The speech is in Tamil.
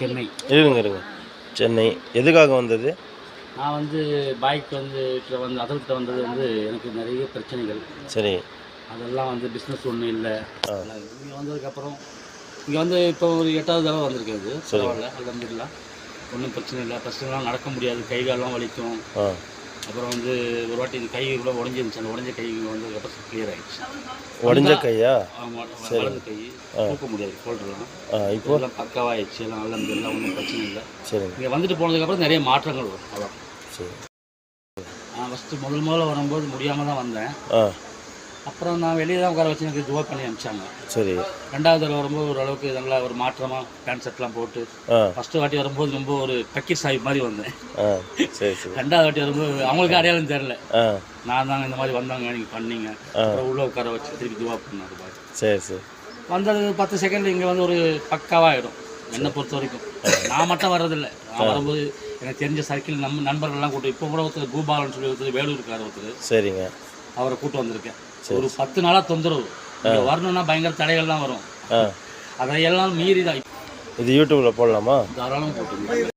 சென்னை. இருங்க. சென்னை எதுக்காக வந்தது? நான் வந்து பாய்க்கு வந்து அதல்கிட்ட வந்தது வந்து எனக்கு நிறைய பிரச்சனைகள். சரி. அதெல்லாம் வந்து பிஸ்னஸ் ஒன்றும் இல்லை. இங்கே வந்ததுக்கப்புறம் இங்கே வந்து இப்போ ஒரு 8வது தடவை வந்திருக்குது. பரவாயில்ல, அல்ஹம்துலில்லாஹ், ஒன்றும் பிரச்சனை இல்லை. ஃபஸ்ட்டுலாம் நடக்க முடியாது, கை காலெலாம் வலிக்கும். அப்புறம் வந்து ஒரு வாட்டி கை கூட உடஞ்சிருந்துச்சு. அந்த உடஞ்ச கை வந்ததுக்கப்புறம் கிளியர் ஆகிடுச்சு. உடஞ்ச கையா? ஆமாம், வலது கை தூக்க முடியாது, ஷோல்டர்லாம். இப்போ எல்லாம் பக்காவாகிடுச்சு, எல்லாம் அல்ஹம்துலில்லாஹ், ஒன்றும் பிரச்சனை இல்லை. சரி. இங்கே வந்துட்டு போனதுக்கப்புறம் நிறைய மாற்றங்கள் வரும். அதான். சரி. நான் ஃபஸ்ட்டு முதல்ல வரும்போது முடியாமல் தான் வந்தேன். அப்புறம் நான் வெளியே தான் உட்கார வச்சு எனக்கு துவா பண்ணி அனுப்பிச்சாங்க. சரி. 2வது தடவை வரும்போது ஓரளவுக்கு நல்லா ஒரு மாற்றமாக பேண்ட் ஷர்ட்லாம் போட்டு, ஃபஸ்ட்டு வாட்டி வரும்போது ரொம்ப ஒரு பக்கீர் சாஹிப் மாதிரி வந்தேன். சரி. 2வது வாட்டி வரும்போது அவங்களுக்கு அடையாளம் தெரில. நான் தாங்க இந்த மாதிரி வந்தாங்க, நீங்கள் பண்ணீங்க. அப்புறம் உள்ளே உட்கார வச்சு திருப்பி துவா பண்ணாரு பாய். சரி. வந்தது 10 செகண்ட் இங்கே வந்து ஒரு பக்காவாகிடும் என்னை பொறுத்த வரைக்கும். நான் மட்டும் வர்றதில்லை. நான் வரும்போது எனக்கு தெரிஞ்ச சர்க்கிள் நண்பர்கள்லாம் கூட்டு, இப்போ கூட ஒருத்தர் பூபாலன்னு சொல்லி ஒருத்தர் வேலூருக்கார் ஒருத்தர். சரிங்க. அவரை கூட்டு வந்திருக்கேன். ஒரு 10 நாளாக தொந்தரவு. வரணும்னா பயங்கர தடைகள்லாம் வரும். அதையெல்லாம் மீறி தான். இது யூடியூப்ல போடலாமா? தாராளமாக போட்டு